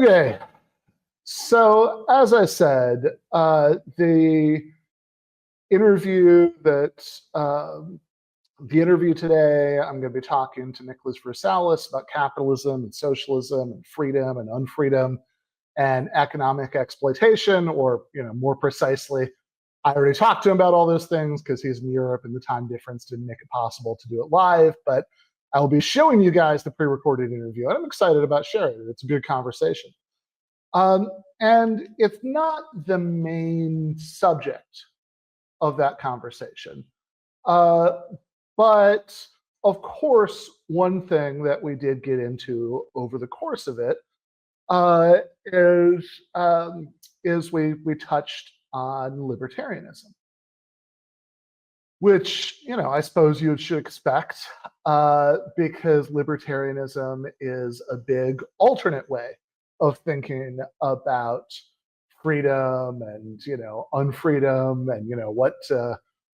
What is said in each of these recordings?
Okay, so as I said, the interview today, I'm going to be talking to Nicholas Versailles about capitalism and socialism and freedom and unfreedom and economic exploitation, or more precisely, I already talked to him about all those things because he's in Europe and the time difference didn't make it possible to do it live, but I'll be showing you guys the pre-recorded interview, and I'm excited about sharing it. It's a good conversation. And it's not the main subject of that conversation. But of course, one thing that we did get into over the course of it is we touched on libertarianism, which I suppose you should expect, because libertarianism is a big alternate way of thinking about freedom and unfreedom and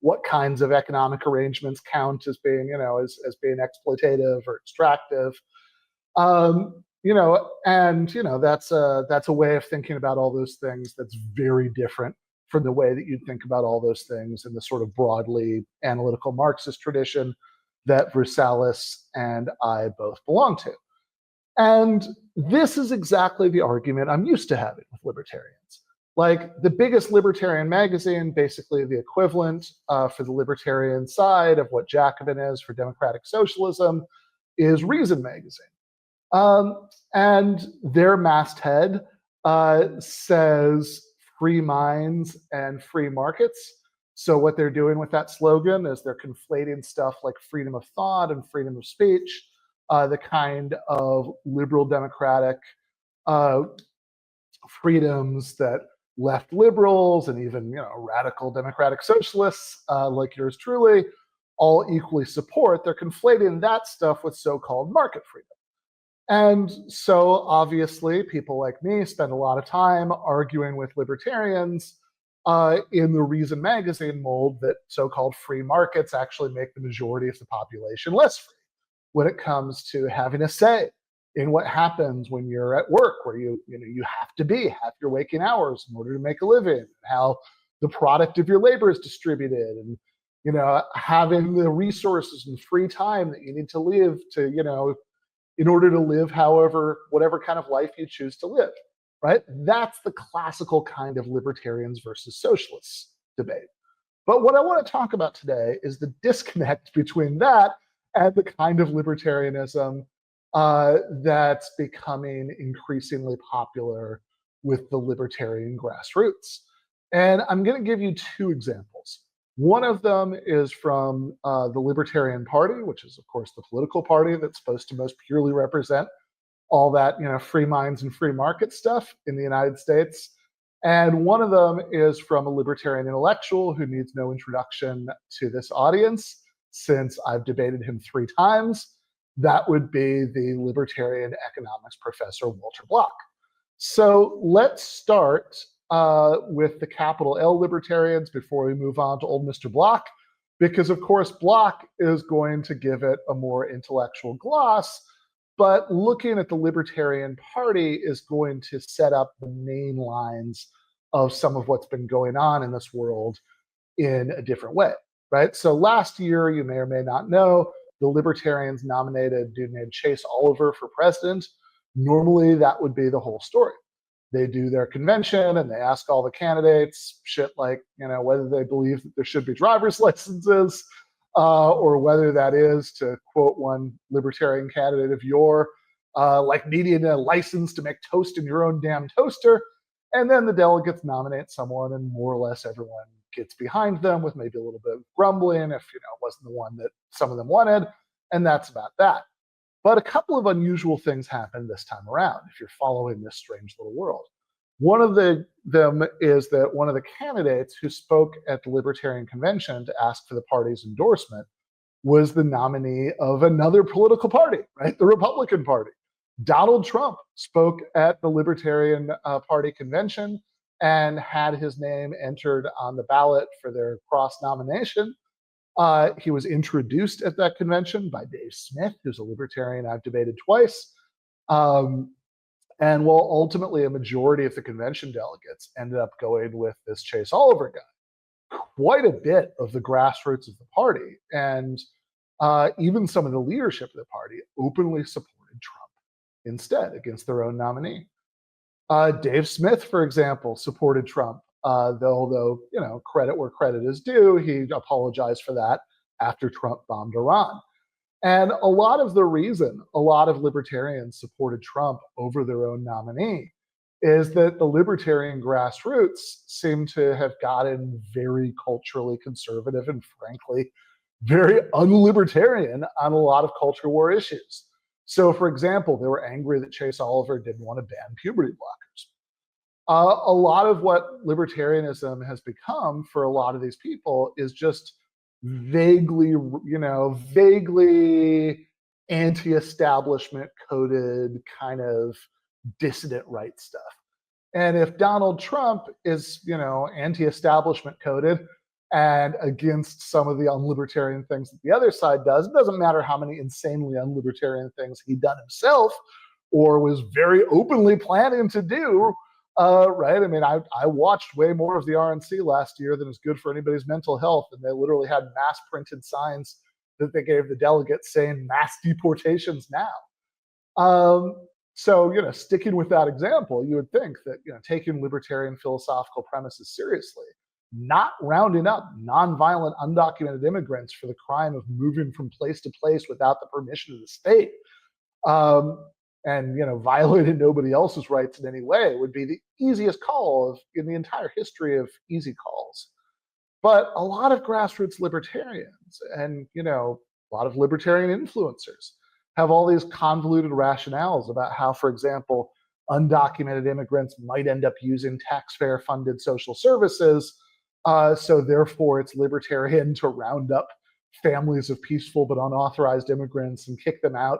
what kinds of economic arrangements count as being as being exploitative or extractive, that's a way of thinking about all those things that's very different from the way that you'd think about all those things in the sort of broadly analytical Marxist tradition that Versailles and I both belong to. And this is exactly the argument I'm used to having with libertarians. Like, the biggest libertarian magazine, basically the equivalent for the libertarian side of what Jacobin is for democratic socialism, is Reason magazine. And their masthead says free minds and free markets. So what they're doing with that slogan is they're conflating stuff like freedom of thought and freedom of speech, the kind of liberal democratic freedoms that left liberals and even radical democratic socialists like yours truly all equally support. They're conflating that stuff with so-called market freedom. And so obviously people like me spend a lot of time arguing with libertarians in the Reason magazine mold that so-called free markets actually make the majority of the population less free when it comes to having a say in what happens when you're at work, where you have to be half your waking hours in order to make a living, how the product of your labor is distributed, and having the resources and free time that you need to live to in order to live whatever kind of life you choose to live, right? That's the classical kind of libertarians versus socialists debate. But what I want to talk about today is the disconnect between that and the kind of libertarianism that's becoming increasingly popular with the libertarian grassroots. And I'm going to give you two examples. One of them is from the Libertarian Party, which is, of course, the political party that's supposed to most purely represent all that free minds and free market stuff in the United States. And one of them is from a libertarian intellectual who needs no introduction to this audience, since I've debated him 3 times. That would be the libertarian economics professor, Walter Block. So let's start with the capital L libertarians before we move on to old Mr. Block, because of course Block is going to give it a more intellectual gloss, but looking at the Libertarian Party is going to set up the main lines of some of what's been going on in this world in a different way, right? So last year, you may or may not know, the Libertarians nominated a dude named Chase Oliver for president. Normally, that would be the whole story. They do their convention and they ask all the candidates shit like, whether they believe that there should be driver's licenses, or whether that is, to quote one libertarian candidate of yore, like needing a license to make toast in your own damn toaster. And then the delegates nominate someone and more or less everyone gets behind them with maybe a little bit of grumbling if it wasn't the one that some of them wanted. And that's about that. But a couple of unusual things happened this time around, if you're following this strange little world. One of them is that one of the candidates who spoke at the Libertarian Convention to ask for the party's endorsement was the nominee of another political party, right? The Republican Party. Donald Trump spoke at the Libertarian Party convention and had his name entered on the ballot for their cross-nomination. He was introduced at that convention by Dave Smith, who's a libertarian I've debated twice. And while ultimately a majority of the convention delegates ended up going with this Chase Oliver guy, quite a bit of the grassroots of the party and even some of the leadership of the party openly supported Trump instead against their own nominee. Dave Smith, for example, supported Trump, although, you know, credit where credit is due, he apologized for that after Trump bombed Iran. And a lot of the reason a lot of libertarians supported Trump over their own nominee is that the libertarian grassroots seem to have gotten very culturally conservative and frankly, very unlibertarian on a lot of culture war issues. So, for example, they were angry that Chase Oliver didn't want to ban puberty blockers. A lot of what libertarianism has become for a lot of these people is just vaguely, vaguely anti-establishment coded kind of dissident right stuff. And if Donald Trump is, anti-establishment coded and against some of the unlibertarian things that the other side does, it doesn't matter how many insanely unlibertarian things he'd done himself or was very openly planning to do, right? I mean, I watched way more of the RNC last year than is good for anybody's mental health, and they literally had mass printed signs that they gave the delegates saying mass deportations now. So, sticking with that example, you would think that, taking libertarian philosophical premises seriously, not rounding up nonviolent undocumented immigrants for the crime of moving from place to place without the permission of the state, and violating nobody else's rights in any way would be the easiest call in the entire history of easy calls. But a lot of grassroots libertarians and a lot of libertarian influencers have all these convoluted rationales about how, for example, undocumented immigrants might end up using taxpayer-funded social services, so therefore it's libertarian to round up families of peaceful but unauthorized immigrants and kick them out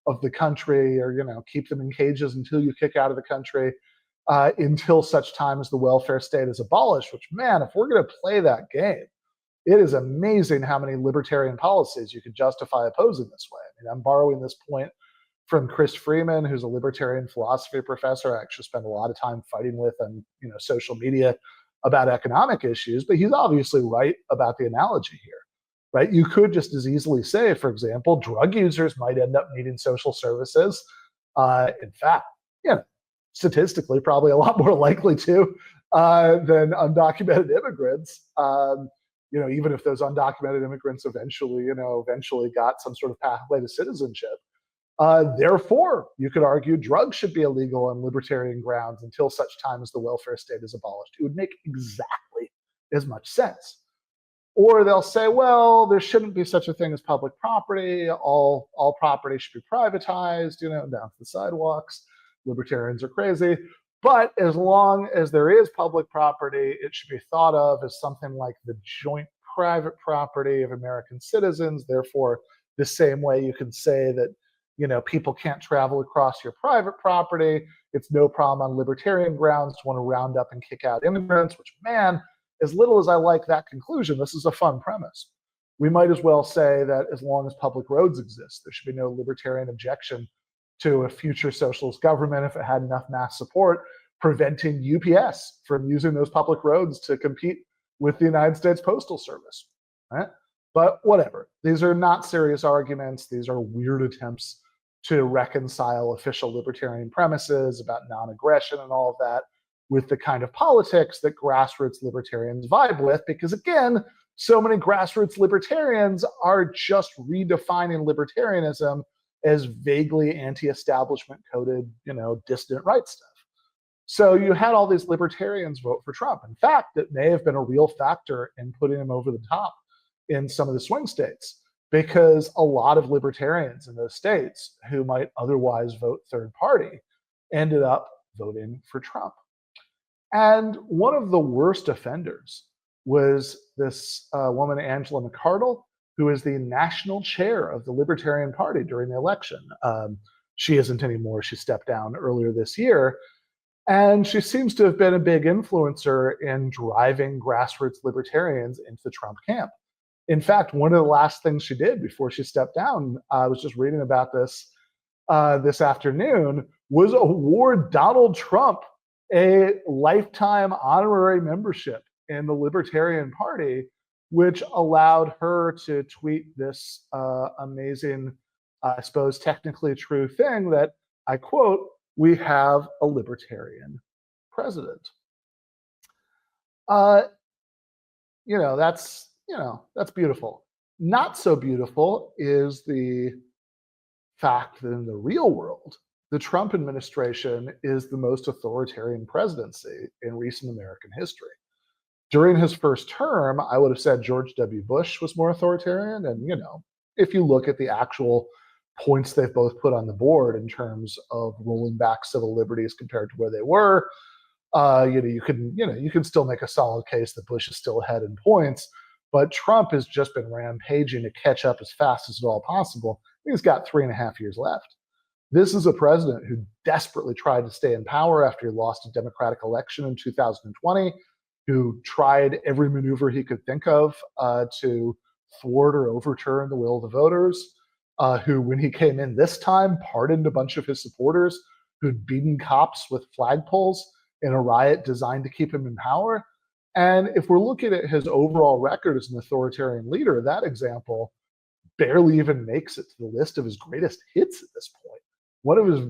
of the country, or keep them in cages until you kick out of the country, until such time as the welfare state is abolished. Which, man, if we're going to play that game, it is amazing how many libertarian policies you could justify opposing this way. I mean, I'm borrowing this point from Chris Freeman, who's a libertarian philosophy professor I actually spend a lot of time fighting with on social media about economic issues, but he's obviously right about the analogy here. Right? You could just as easily say, for example, drug users might end up needing social services. In fact, statistically, probably a lot more likely to than undocumented immigrants. Even if those undocumented immigrants eventually got some sort of pathway to citizenship. Therefore, you could argue drugs should be illegal on libertarian grounds until such time as the welfare state is abolished. It would make exactly as much sense. Or they'll say, well, there shouldn't be such a thing as public property. All property should be privatized, down to the sidewalks. Libertarians are crazy. But as long as there is public property, it should be thought of as something like the joint private property of American citizens. Therefore, the same way you can say that, people can't travel across your private property. It's no problem on libertarian grounds to want to round up and kick out immigrants, which, man, as little as I like that conclusion, this is a fun premise. We might as well say that as long as public roads exist, there should be no libertarian objection to a future socialist government, if it had enough mass support, preventing UPS from using those public roads to compete with the United States Postal Service. Right? But whatever. These are not serious arguments. These are weird attempts to reconcile official libertarian premises about non-aggression and all of that with the kind of politics that grassroots libertarians vibe with, because again, so many grassroots libertarians are just redefining libertarianism as vaguely anti-establishment coded, dissident right stuff. So you had all these libertarians vote for Trump. In fact, it may have been a real factor in putting him over the top in some of the swing states, because a lot of libertarians in those states who might otherwise vote third party ended up voting for Trump. And one of the worst offenders was this woman, Angela McArdle, who is the national chair of the Libertarian Party during the election. She isn't anymore. She stepped down earlier this year. And she seems to have been a big influencer in driving grassroots libertarians into the Trump camp. In fact, one of the last things she did before she stepped down, I was just reading about this, this afternoon was award Donald Trump a lifetime honorary membership in the Libertarian Party, which allowed her to tweet this amazing, I suppose, technically true thing that, I quote, "We have a libertarian president." That's beautiful. Not so beautiful is the fact that in the real world, the Trump administration is the most authoritarian presidency in recent American history. During his first term, I would have said George W. Bush was more authoritarian. And, if you look at the actual points they've both put on the board in terms of rolling back civil liberties compared to where they were, you can still make a solid case that Bush is still ahead in points, but Trump has just been rampaging to catch up as fast as at all possible. He's got 3.5 years left. This is a president who desperately tried to stay in power after he lost a Democratic election in 2020, who tried every maneuver he could think of to thwart or overturn the will of the voters, who, when he came in this time, pardoned a bunch of his supporters who'd beaten cops with flagpoles in a riot designed to keep him in power. And if we're looking at his overall record as an authoritarian leader, that example barely even makes it to the list of his greatest hits at this point. One of his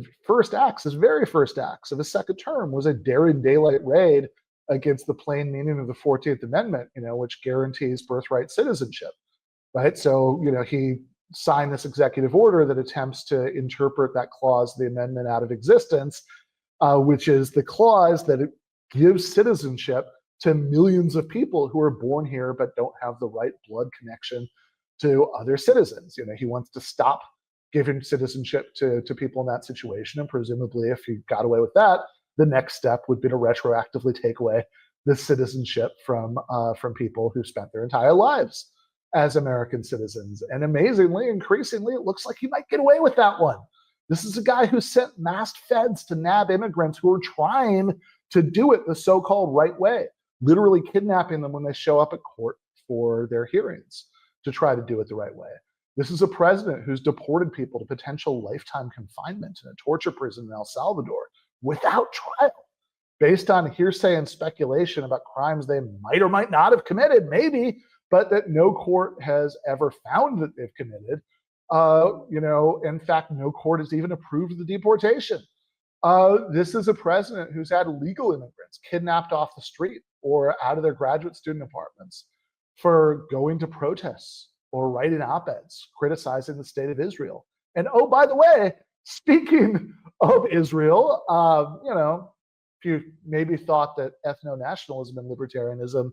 very first acts of his second term was a daring daylight raid against the plain meaning of the 14th Amendment, which guarantees birthright citizenship, right? So, he signed this executive order that attempts to interpret that clause of the amendment out of existence, which is the clause that it gives citizenship to millions of people who are born here but don't have the right blood connection to other citizens. He wants to stop giving citizenship to people in that situation, and presumably if he got away with that, the next step would be to retroactively take away the citizenship from people who spent their entire lives as American citizens. And amazingly, increasingly, it looks like he might get away with that one. This is a guy who sent masked feds to nab immigrants who are trying to do it the so-called right way, literally kidnapping them when they show up at court for their hearings to try to do it the right way. This is a president who's deported people to potential lifetime confinement in a torture prison in El Salvador without trial, based on hearsay and speculation about crimes they might or might not have committed, maybe, but that no court has ever found that they've committed. In fact, no court has even approved the deportation. This is a president who's had legal immigrants kidnapped off the street or out of their graduate student apartments for going to protests or writing op-eds criticizing the state of Israel. And oh, by the way, speaking of Israel, if you maybe thought that ethno-nationalism and libertarianism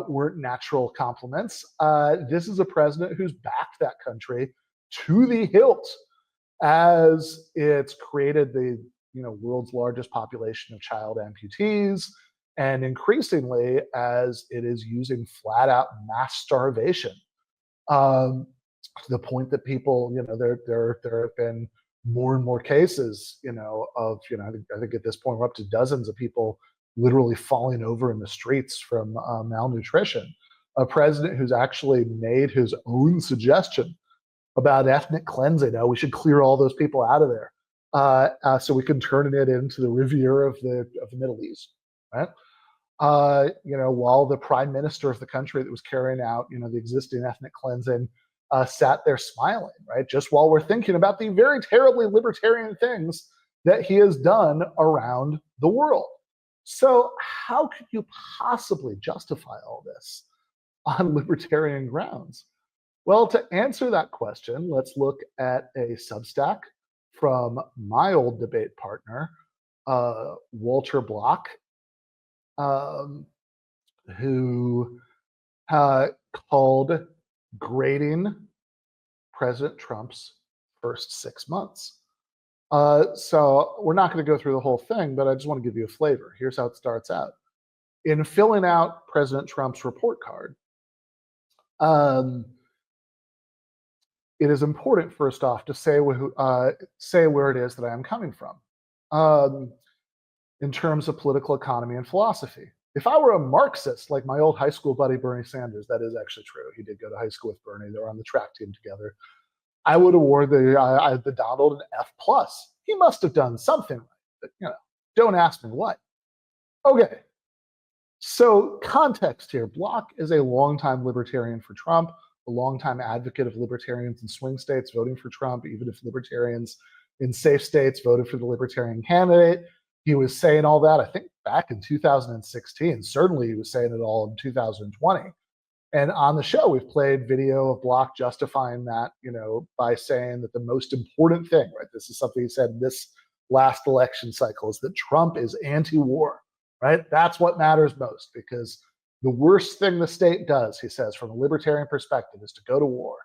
weren't natural complements, this is a president who's backed that country to the hilt as it's created the world's largest population of child amputees, and increasingly as it is using flat-out mass starvation, to the point that people, there have been more and more cases, of, I think at this point we're up to dozens of people literally falling over in the streets from malnutrition. A president who's actually made his own suggestion about ethnic cleansing. We should clear all those people out of there, so we can turn it into the Riviera of the Middle East, right? While the prime minister of the country that was carrying out, the existing ethnic cleansing, sat there smiling, right? Just while we're thinking about the very terribly libertarian things that he has done around the world. So how could you possibly justify all this on libertarian grounds? Well, to answer that question, let's look at a Substack from my old debate partner, Walter Block, who called grading President Trump's first 6 months. So we're not going to go through the whole thing, but I just want to give you a flavor. Here's how it starts out. In filling out President Trump's report card, it is important, first off, to say where it is that I am coming from in terms of political economy and philosophy. If I were a Marxist, like my old high school buddy Bernie Sanders, that is actually true. He did go to high school with Bernie. They were on the track team together. I would award the Donald an F plus. He must have done something right, but don't ask me what. Okay, so context here. Block is a longtime libertarian for Trump, a longtime advocate of libertarians in swing states voting for Trump, even if libertarians in safe states voted for the libertarian candidate. He was saying all that, I think, back in 2016. Certainly he was saying it all in 2020. And on the show, we've played video of Block justifying that, by saying that the most important thing, right, this is something he said in this last election cycle, is that Trump is anti-war, right? That's what matters most, because the worst thing the state does, he says, from a libertarian perspective, is to go to war.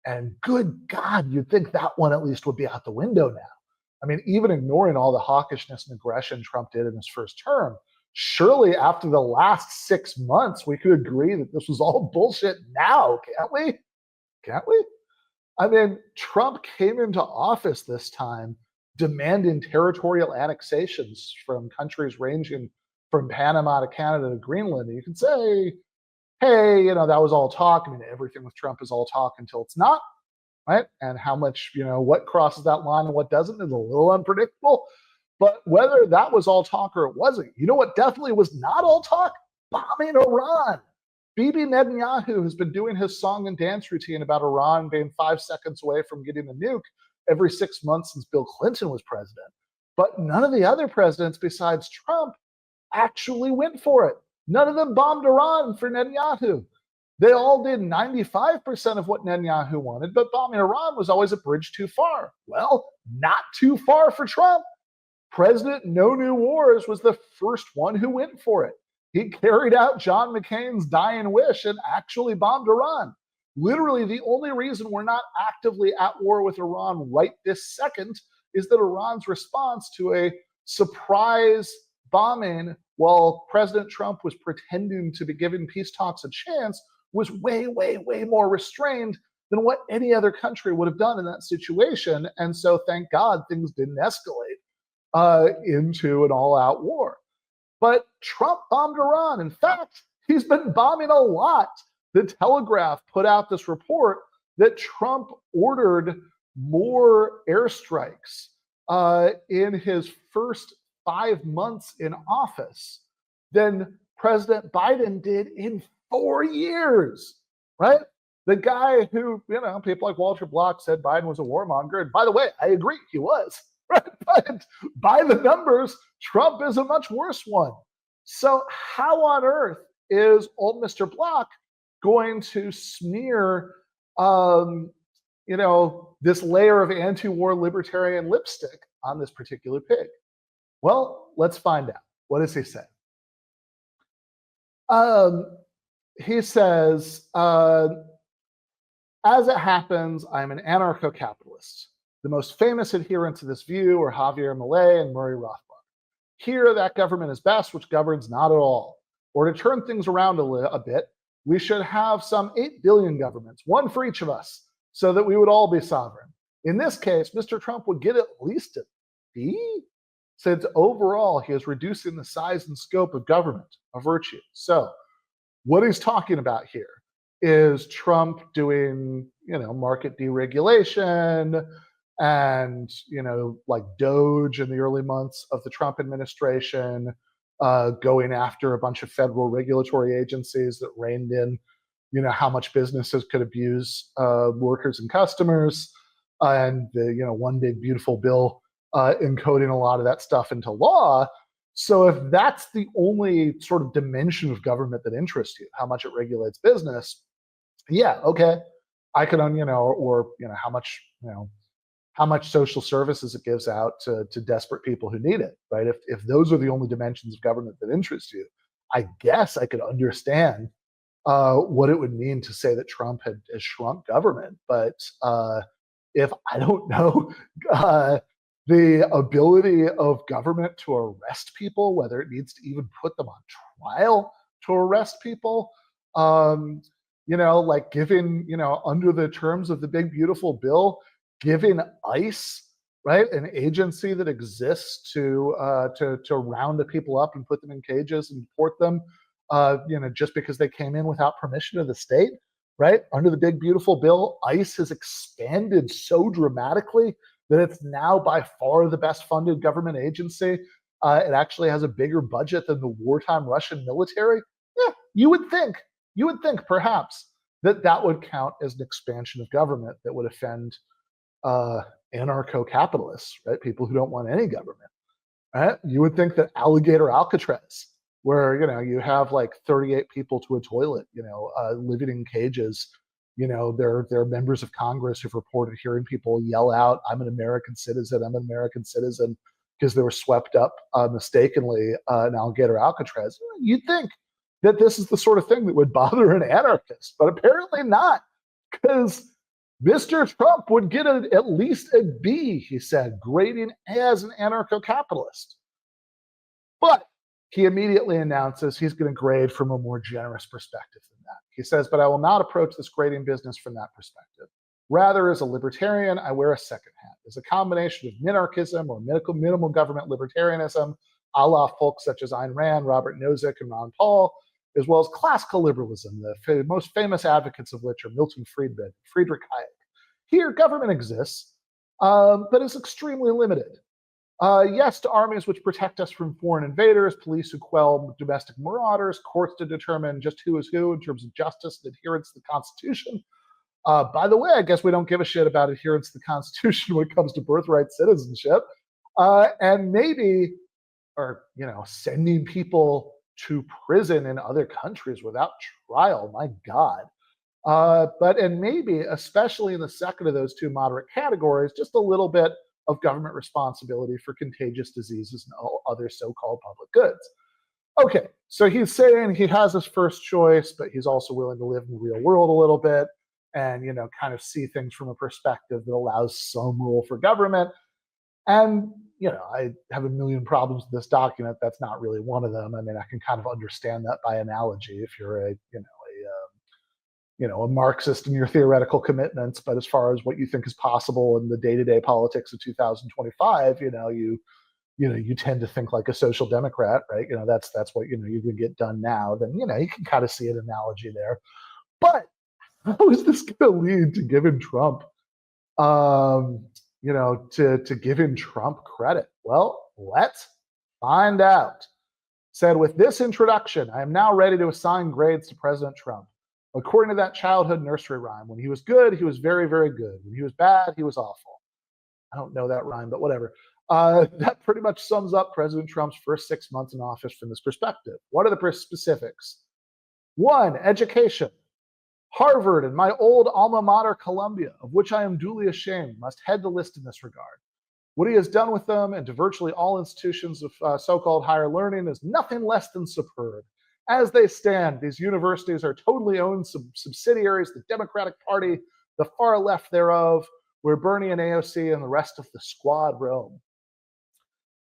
And good God, you'd think that one at least would be out the window now. I mean, even ignoring all the hawkishness and aggression Trump did in his first term, surely after the last 6 months, we could agree that this was all bullshit now, can't we? Can't we? I mean, Trump came into office this time demanding territorial annexations from countries ranging from Panama to Canada to Greenland. And you can say, hey, that was all talk. I mean, everything with Trump is all talk until it's not, right? And how much, what crosses that line and what doesn't is a little unpredictable. But whether that was all talk or it wasn't, what definitely was not all talk? Bombing Iran. Bibi Netanyahu has been doing his song and dance routine about Iran being 5 seconds away from getting a nuke every 6 months since Bill Clinton was president. But none of the other presidents besides Trump actually went for it. None of them bombed Iran for Netanyahu. They all did 95% of what Netanyahu wanted, but bombing Iran was always a bridge too far. Well, not too far for Trump. President No New Wars was the first one who went for it. He carried out John McCain's dying wish and actually bombed Iran. Literally, the only reason we're not actively at war with Iran right this second is that Iran's response to a surprise bombing while President Trump was pretending to be giving peace talks a chance was way, way, way more restrained than what any other country would have done in that situation. And so, thank God, things didn't escalate into an all-out war. But Trump bombed Iran. In fact, he's been bombing a lot. The Telegraph put out this report that Trump ordered more airstrikes in his first 5 months in office than President Biden did in 4 years, right? The guy who, people like Walter Block said Biden was a warmonger. And by the way, I agree, he was. Right? But by the numbers, Trump is a much worse one. So how on earth is old Mr. Block going to smear, this layer of anti-war libertarian lipstick on this particular pig? Well, let's find out. What does he say? He says, as it happens, I'm an anarcho-capitalist. The most famous adherents of this view are Javier Milei and Murray Rothbard. Here, that government is best, which governs not at all. Or to turn things around a bit, we should have some 8 billion governments, one for each of us, so that we would all be sovereign. In this case, Mr. Trump would get at least a B, since overall he is reducing the size and scope of government, a virtue. So what he's talking about here is Trump doing, market deregulation, and like Doge in the early months of the Trump administration, going after a bunch of federal regulatory agencies that reined in how much businesses could abuse workers and customers, and the one big beautiful bill encoding a lot of that stuff into law. So if that's the only sort of dimension of government that interests you, how much it regulates business, yeah, okay, I could or how much social services it gives out to desperate people who need it, right? If those are the only dimensions of government that interest you, I guess I could understand what it would mean to say that Trump has shrunk government. But if I don't know the ability of government to arrest people, whether it needs to even put them on trial to arrest people, like giving, under the terms of the big beautiful bill, giving ICE, right, an agency that exists to round the people up and put them in cages and deport them, just because they came in without permission of the state. right? Under the big, beautiful bill, ICE has expanded so dramatically that it's now by far the best funded government agency. It actually has a bigger budget than the wartime Russian military. Yeah, you would think perhaps that would count as an expansion of government that would offend anarcho-capitalists, right? People who don't want any government, right? You would think that alligator Alcatraz, where you have like 38 people to a toilet, living in cages. They're members of Congress who've reported hearing people yell out, "I'm an American citizen, I'm an American citizen," because they were swept up mistakenly in alligator Alcatraz. You'd think that this is the sort of thing that would bother an anarchist, but apparently not, because Mr. Trump would get at least a B, he said, grading as an anarcho-capitalist. But he immediately announces he's going to grade from a more generous perspective than that. He says, "But I will not approach this grading business from that perspective. Rather, as a libertarian, I wear a second hat. As a combination of minarchism or minimal government libertarianism, a la folks such as Ayn Rand, Robert Nozick, and Ron Paul, as well as classical liberalism, the most famous advocates of which are Milton Friedman, Friedrich Hayek. Here, government exists, but is extremely limited. Yes to armies which protect us from foreign invaders, police who quell domestic marauders, courts to determine just who is who in terms of justice and adherence to the Constitution. By the way, I guess we don't give a shit about adherence to the Constitution when it comes to birthright citizenship. And maybe, sending people to prison in other countries without trial, my God. And maybe, especially in the second of those two moderate categories, just a little bit of government responsibility for contagious diseases and all other so-called public goods. Okay, so he's saying he has his first choice, but he's also willing to live in the real world a little bit and, kind of see things from a perspective that allows some role for government. And, I have a million problems with this document. That's not really one of them. I mean, I can kind of understand that by analogy if you're a Marxist in your theoretical commitments, but as far as what you think is possible in the day-to-day politics of 2025, you tend to think like a social democrat, right? That's what you can get done now. Then you can kind of see an analogy there. But how is this going to lead to giving Trump, to giving Trump credit? Well, let's find out. Said, "With this introduction, I am now ready to assign grades to President Trump. According to that childhood nursery rhyme, when he was good, he was very, very good. When he was bad, he was awful." I don't know that rhyme, but whatever. That pretty much sums up President Trump's first 6 months in office from this perspective. What are the specifics? 1, education. Harvard and my old alma mater, Columbia, of which I am duly ashamed, must head the list in this regard. What he has done with them and to virtually all institutions of so-called higher learning is nothing less than superb. As they stand, these universities are totally owned subsidiaries, the Democratic Party, the far left thereof, where Bernie and AOC and the rest of the squad roam.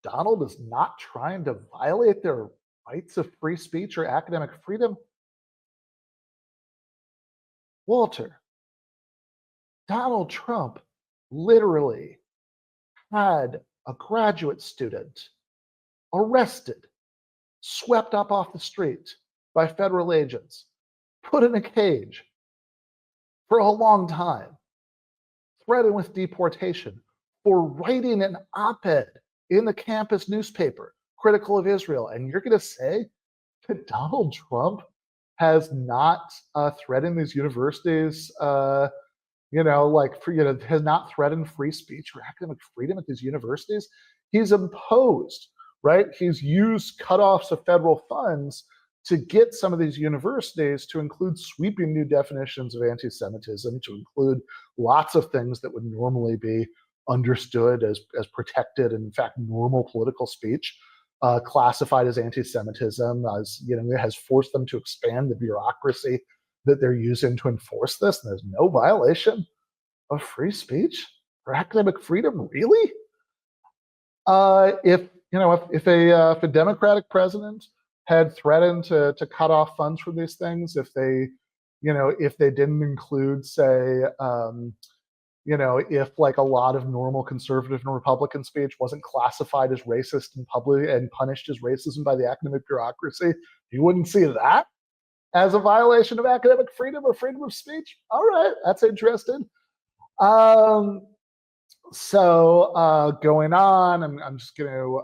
Donald is not trying to violate their rights of free speech or academic freedom. Walter, Donald Trump literally had a graduate student arrested, swept up off the street by federal agents, put in a cage for a long time, threatened with deportation for writing an op-ed in the campus newspaper critical of Israel. And you're going to say that Donald Trump has not threatened these universities, has not threatened free speech or academic freedom at these universities? He's imposed, right? He's used cutoffs of federal funds to get some of these universities to include sweeping new definitions of anti-Semitism, to include lots of things that would normally be understood as protected and in fact normal political speech, classified as anti-Semitism, has forced them to expand the bureaucracy that they're using to enforce this. And there's no violation of free speech or academic freedom, really? If a Democratic president had threatened to cut off funds from these things, if they didn't include, say, if like a lot of normal conservative and Republican speech wasn't classified as racist in public and punished as racism by the academic bureaucracy, you wouldn't see that. as a violation of academic freedom or freedom of speech. All right, that's interesting. So going on, I'm just going to,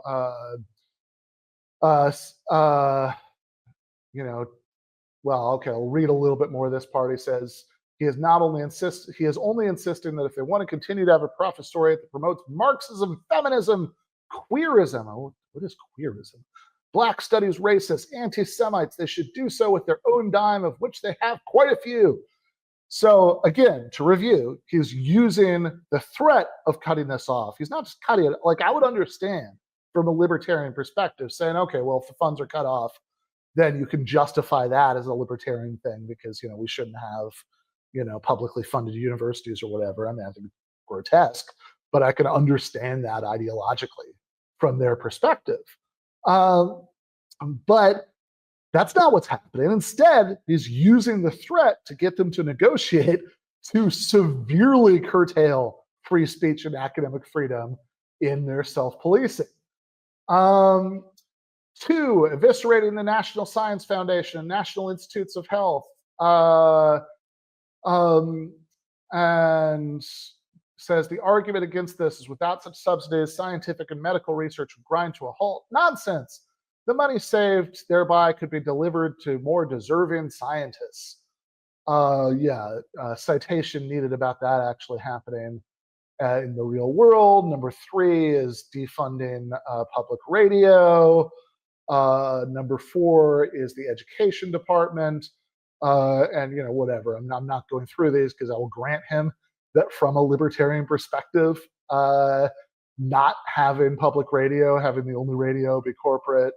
well, okay, I'll read a little bit more of this part. He says, he is only insisting that if they want to continue to have a professoriate that promotes Marxism, feminism, queerism, what is queerism? Black studies, racists, anti-Semites, they should do so with their own dime, of which they have quite a few. So again, to review, he's using the threat of cutting this off. He's not just cutting it. Like, I would understand from a libertarian perspective saying, okay, well, if the funds are cut off, then you can justify that as a libertarian thing because, we shouldn't have, publicly funded universities or whatever. I mean, I think it's grotesque, but I can understand that ideologically from their perspective. But that's not what's happening. Instead, he's using the threat to get them to negotiate to severely curtail free speech and academic freedom in their self-policing. 2, eviscerating the National Science Foundation and National Institutes of Health. And says the argument against this is without such subsidies, scientific and medical research would grind to a halt. Nonsense. The money saved thereby could be delivered to more deserving scientists. Citation needed about that actually happening in the real world. Number 3 is defunding public radio. Number 4 is the education department. And whatever. I'm not going through these because I will grant him that from a libertarian perspective, not having public radio, having the only radio be corporate,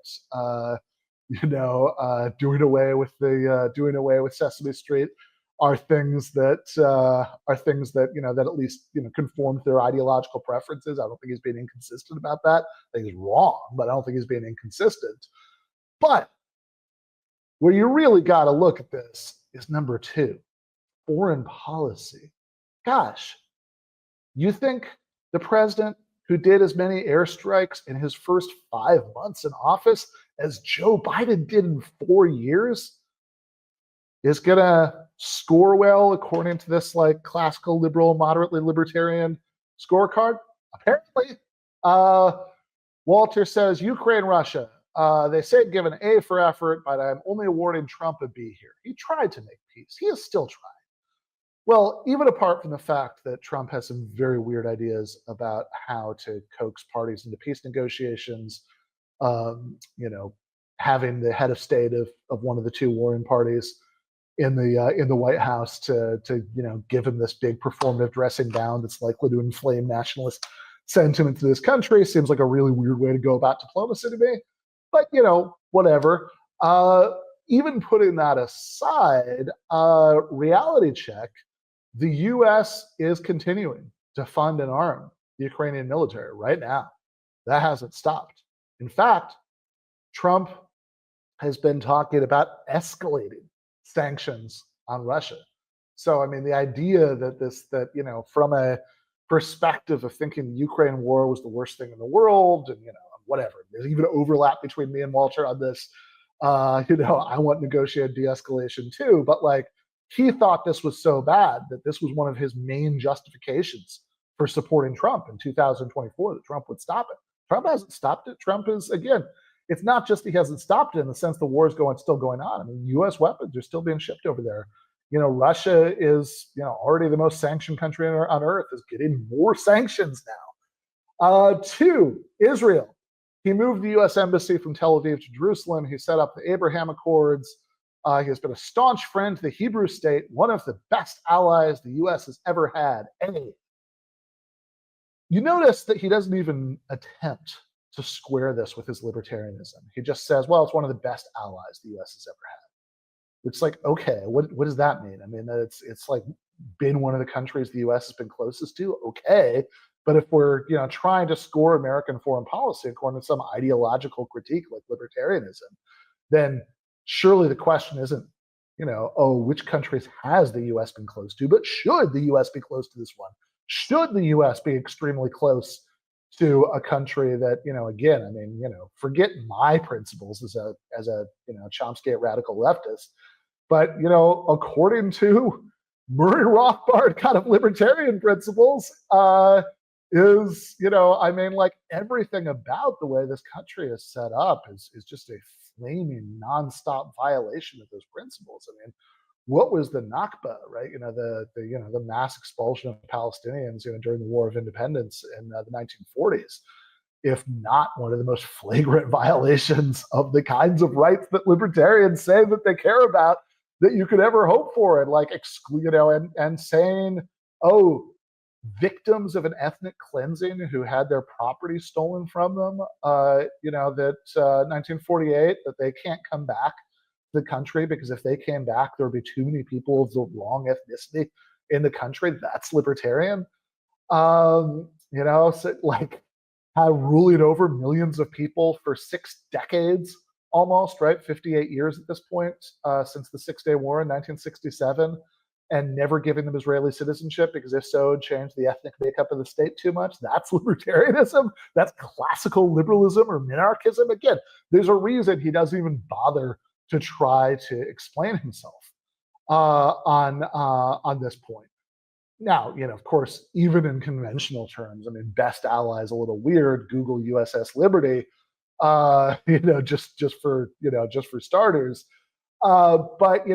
doing away with Sesame Street are things that that at least conform to their ideological preferences. I don't think he's being inconsistent about that. I think he's wrong, but I don't think he's being inconsistent. But where you really got to look at this is number 2, foreign policy. Gosh, you think the president who did as many airstrikes in his first 5 months in office as Joe Biden did in 4 years is going to score well according to this like classical liberal, moderately libertarian scorecard? Apparently. Walter says, Ukraine, Russia. They say give an A for effort, but I'm only awarding Trump a B here. He tried to make peace. He is still trying. Well, even apart from the fact that Trump has some very weird ideas about how to coax parties into peace negotiations, having the head of state of one of the 2 warring parties in the White House to give him this big performative dressing down that's likely to inflame nationalist sentiment to this country seems like a really weird way to go about diplomacy to me. But whatever. Even putting that aside, reality check. The U.S. is continuing to fund and arm the Ukrainian military right now. That hasn't stopped. In fact, Trump has been talking about escalating sanctions on Russia. So, I mean, the idea that from a perspective of thinking the Ukraine war was the worst thing in the world, and, whatever, there's even overlap between me and Walter on this. I want negotiated de-escalation too, but he thought this was so bad that this was one of his main justifications for supporting Trump in 2024, that Trump would stop it. Trump hasn't stopped it. Trump is, again, it's not just he hasn't stopped it in the sense the war is still going on. I mean, U.S. weapons are still being shipped over there. Russia is, already the most sanctioned country on earth, is getting more sanctions now. 2, Israel. He moved the U.S. embassy from Tel Aviv to Jerusalem. He set up the Abraham Accords. He has been a staunch friend to the Hebrew state, one of the best allies the U.S. has ever had. You notice that he doesn't even attempt to square this with his libertarianism. He just says, well, it's one of the best allies the U.S. has ever had. It's like, okay, what does that mean? I mean, it's like been one of the countries the U.S. has been closest to, okay. But if we're trying to score American foreign policy according to some ideological critique like libertarianism, then surely the question isn't, which countries has the U.S. been close to, but should the U.S. be close to this one? Should the U.S. be extremely close to a country that, again, I mean, forget my principles as a Chomsky radical leftist. But, according to Murray Rothbard kind of libertarian principles, is, like everything about the way this country is set up is just a flaming nonstop violation of those principles. I mean, what was the Nakba, right? The mass expulsion of Palestinians, during the War of Independence in the 1940s, if not one of the most flagrant violations of the kinds of rights that libertarians say that they care about that you could ever hope for, and like exclude, and saying, oh, victims of an ethnic cleansing who had their property stolen from them, that 1948, that they can't come back to the country because if they came back, there would be too many people of the wrong ethnicity in the country. That's libertarian. So like, have ruling over millions of people for 6 decades almost, right? 58 years at this point, since the Six-Day War in 1967, and never giving them Israeli citizenship because if so, it'd change the ethnic makeup of the state too much. That's libertarianism. That's classical liberalism or minarchism. Again, there's a reason he doesn't even bother to try to explain himself on this point. Now, of course, even in conventional terms, I mean, best ally is a little weird. Google USS Liberty, just for starters. But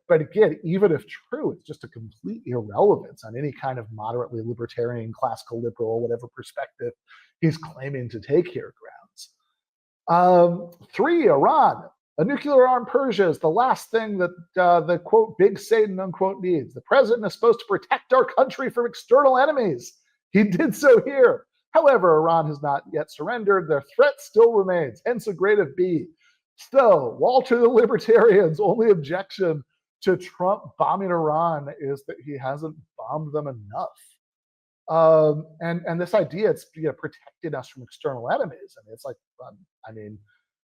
again, even if true, it's just a complete irrelevance on any kind of moderately libertarian, classical liberal, whatever perspective he's claiming to take here grounds. 3, Iran. A nuclear armed Persia is the last thing that the quote big Satan unquote needs. The president is supposed to protect our country from external enemies. He did so here. However, Iran has not yet surrendered. Their threat still remains, hence a grade of B. Still, Walter the Libertarian's only objection to Trump bombing Iran is that he hasn't bombed them enough. And this idea, it's protecting us from external enemies. I mean, it's like,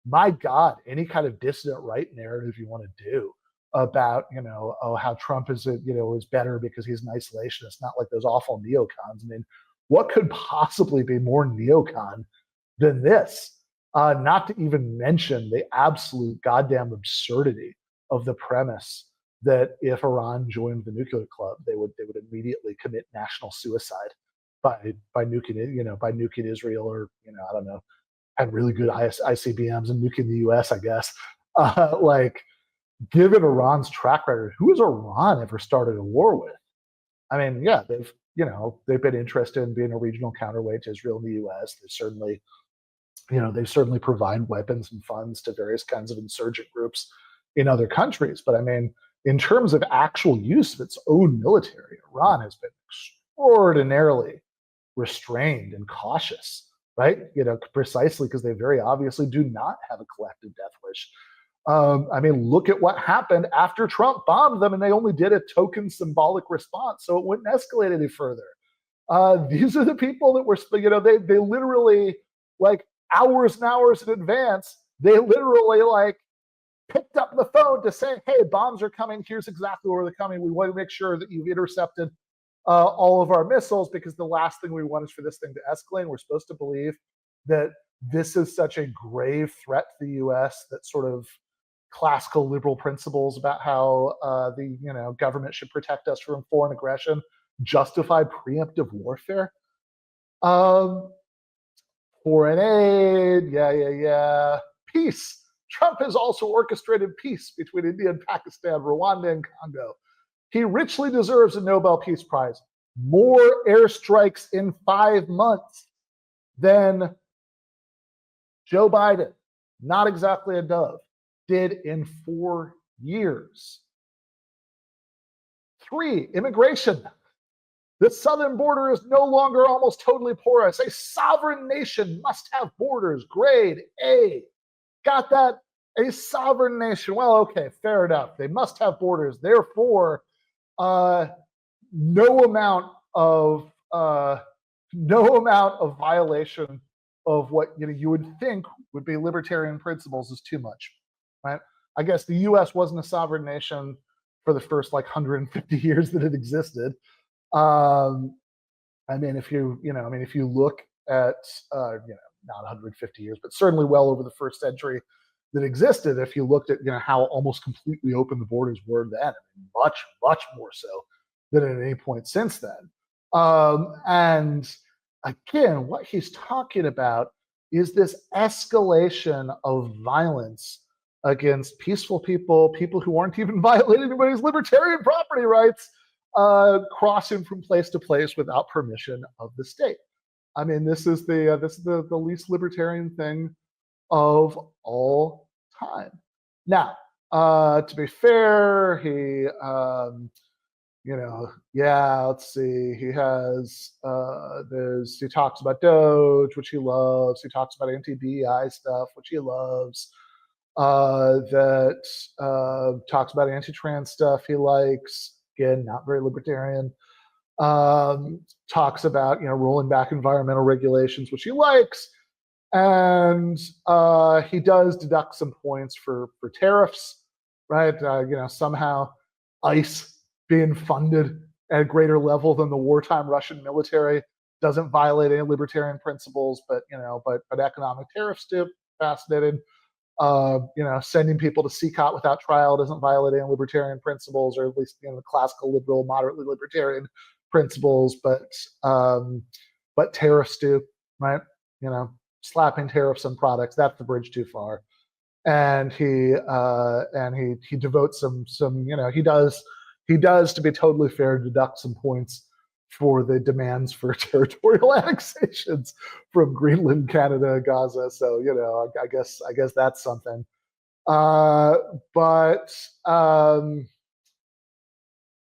my God, any kind of dissident right narrative you want to do about, how Trump is better because he's an isolationist, not like those awful neocons. I mean, what could possibly be more neocon than this? Not to even mention the absolute goddamn absurdity of the premise that if Iran joined the nuclear club, they would immediately commit national suicide by nuking Israel, or I don't know, had really good ICBMs and nuking the U.S. I guess. Given Iran's track record, who has Iran ever started a war with? I mean, yeah, they've been interested in being a regional counterweight to Israel and the U.S. They certainly provide weapons and funds to various kinds of insurgent groups in other countries. But I mean, in terms of actual use of its own military, Iran has been extraordinarily restrained and cautious, right? Precisely because they very obviously do not have a collective death wish. Look at what happened after Trump bombed them, and they only did a token symbolic response, so it wouldn't escalate any further. These are the people that were, they literally, like, hours and hours in advance, they literally picked up the phone to say, hey, bombs are coming. Here's exactly where they're coming. We want to make sure that you've intercepted all of our missiles, because the last thing we want is for this thing to escalate. We're supposed to believe that this is such a grave threat to the U.S. that sort of classical liberal principles about how the government should protect us from foreign aggression justify preemptive warfare. Foreign aid, yeah. Peace. Trump has also orchestrated peace between India and Pakistan, Rwanda and Congo. He richly deserves a Nobel Peace Prize. More airstrikes in 5 months than Joe Biden, not exactly a dove, did in 4 years. 3, immigration. The southern border is no longer almost totally porous. A sovereign nation must have borders. Grade A. Got that? A sovereign nation. Well, okay, fair enough. They must have borders. Therefore, no amount of violation of what you would think would be libertarian principles is too much, right? I guess the U.S. wasn't a sovereign nation for the first 150 years that it existed. If you look at not 150 years, but certainly well over the first century that existed if you looked at how almost completely open the borders were then. I mean, much more so than at any point since then. And again, what he's talking about is this escalation of violence against peaceful people, people who aren't even violating anybody's libertarian property rights, crossing from place to place without permission of the state. I mean, this is the least libertarian thing of all time. Now, to be fair, he let's see. He has he talks about Doge, which he loves. He talks about anti-DEI stuff, which he loves. That talks about anti-trans stuff he likes. Again, not very libertarian. Talks about rolling back environmental regulations, which he likes. And he does deduct some points for tariffs, right? Somehow ICE being funded at a greater level than the wartime Russian military doesn't violate any libertarian principles, but economic tariffs do. Fascinating. Sending people to CCOT without trial doesn't violate any libertarian principles, or at least the classical liberal, moderately libertarian principles, but tariffs do, right? Slapping tariffs on products, that's the bridge too far. And he devotes some he does, to be totally fair, deduct some points for the demands for territorial annexations from Greenland, Canada, Gaza. So I guess that's something. But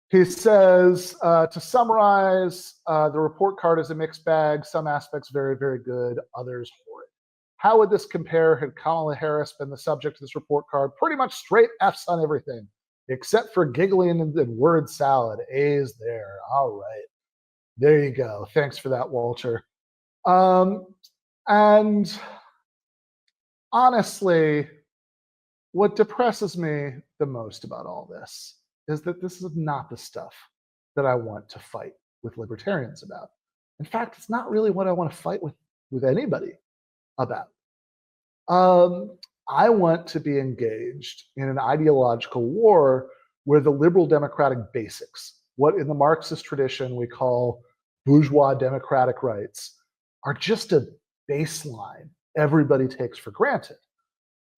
he says, to summarize, the report card is a mixed bag. Some aspects very, very good, others horrid. How would this compare had Kamala Harris been the subject of this report card? Pretty much straight F's on everything, except for giggling and word salad. A's there. All right. There you go. Thanks for that, Walter. And honestly, what depresses me the most about all this is that this is not the stuff that I want to fight with libertarians about. In fact, it's not really what I want to fight with anybody about. I want to be engaged in an ideological war where the liberal democratic basics, what in the Marxist tradition we call bourgeois democratic rights, are just a baseline everybody takes for granted.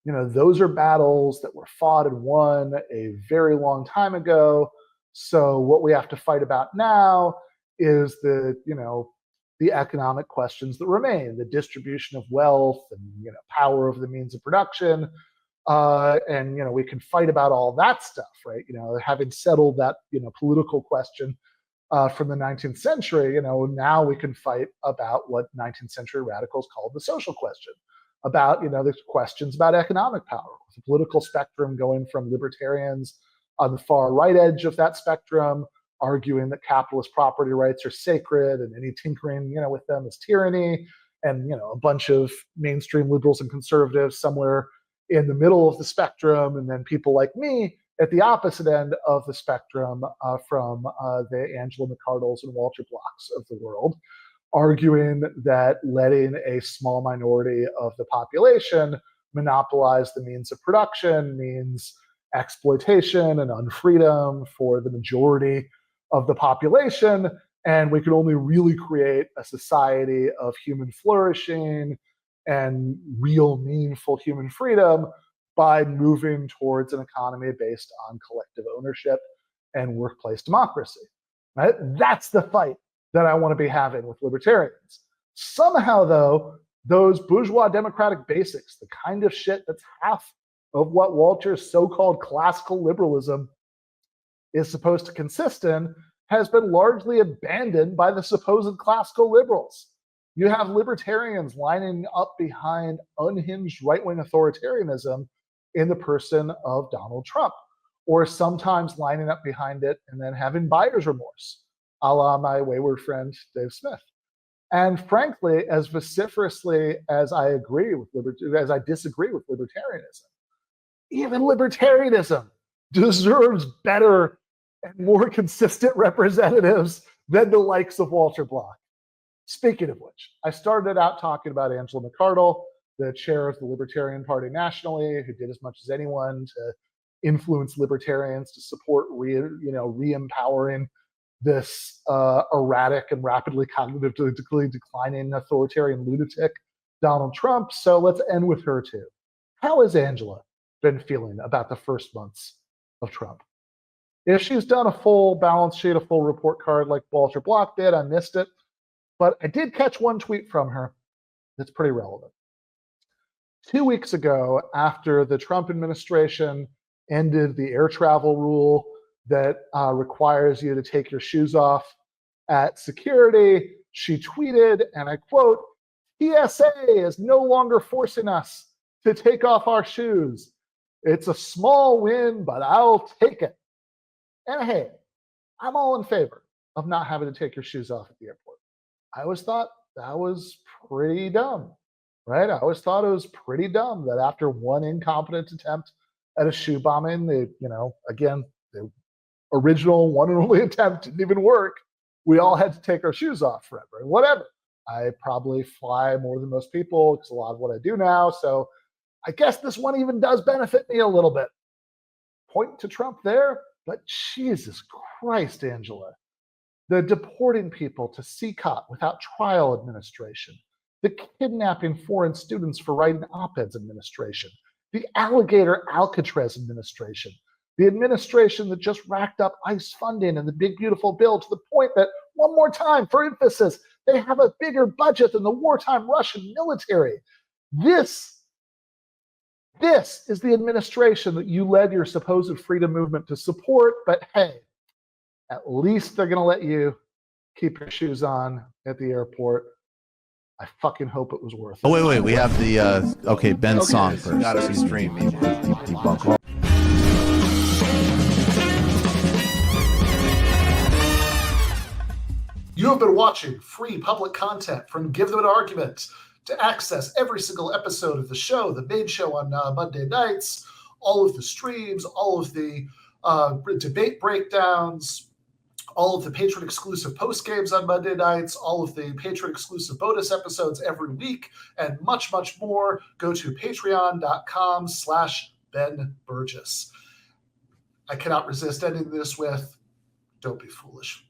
Those are battles that were fought and won a very long time ago. So what we have to fight about now is the economic questions that remain, the distribution of wealth and power of the means of production. And we can fight about all that stuff, right? Having settled that political question from the 19th century, now we can fight about what 19th century radicals called the social question, about the questions about economic power, with the political spectrum going from libertarians on the far right edge of that spectrum, arguing that capitalist property rights are sacred and any tinkering with them is tyranny, and a bunch of mainstream liberals and conservatives somewhere in the middle of the spectrum, and then people like me at the opposite end of the spectrum, from the Angela McArdles and Walter Blocks of the world, arguing that letting a small minority of the population monopolize the means of production means exploitation and unfreedom for the majority of the population, and we can only really create a society of human flourishing and real meaningful human freedom by moving towards an economy based on collective ownership and workplace democracy. Right? That's the fight that I want to be having with libertarians. Somehow, though, those bourgeois democratic basics, the kind of shit that's half of what Walter's so-called classical liberalism is supposed to consist in, has been largely abandoned by the supposed classical liberals. You have libertarians lining up behind unhinged right-wing authoritarianism in the person of Donald Trump, or sometimes lining up behind it and then having buyer's remorse, a la my wayward friend Dave Smith. And frankly, as vociferously as I disagree with libertarianism, even libertarianism deserves better and more consistent representatives than the likes of Walter Block. Speaking of which, I started out talking about Angela McArdle. the chair of the Libertarian Party nationally, who did as much as anyone to influence libertarians to support re-empowering this erratic and rapidly cognitively declining authoritarian lunatic, Donald Trump. So let's end with her too. How has Angela been feeling about the first months of Trump? If she's done a full balance sheet, a full report card like Walter Block did, I missed it. But I did catch one tweet from her that's pretty relevant. 2 weeks ago, after the Trump administration ended the air travel rule that requires you to take your shoes off at security, she tweeted, and I quote, "TSA is no longer forcing us to take off our shoes. It's a small win, but I'll take it." And hey, I'm all in favor of not having to take your shoes off at the airport. I always thought that was pretty dumb, right? I always thought it was pretty dumb that after one incompetent attempt at a shoe bombing, the original one and only attempt didn't even work. We all had to take our shoes off forever. And whatever. I probably fly more than most people. It's a lot of what I do now. So I guess this one even does benefit me a little bit. Point to Trump there, but Jesus Christ, Angela. The deporting people to CCOT without trial administration, the kidnapping foreign students for writing op-eds administration, the alligator Alcatraz administration, the administration that just racked up ICE funding and the big beautiful bill to the point that, one more time, for emphasis, they have a bigger budget than the wartime Russian military. This is the administration that you led your supposed freedom movement to support, but hey, at least they're gonna let you keep your shoes on at the airport. I fucking hope it was worth it. Oh, wait, we have the, Ben's song first. Gotta be streaming. You have been watching free public content from Give Them an Argument. To access every single episode of the show, the main show on Monday nights, all of the streams, all of the debate breakdowns, all of the patron-exclusive post-games on Monday nights, all of the patron-exclusive bonus episodes every week, and much, much more, go to patreon.com/Ben Burgis. I cannot resist ending this with, don't be foolish.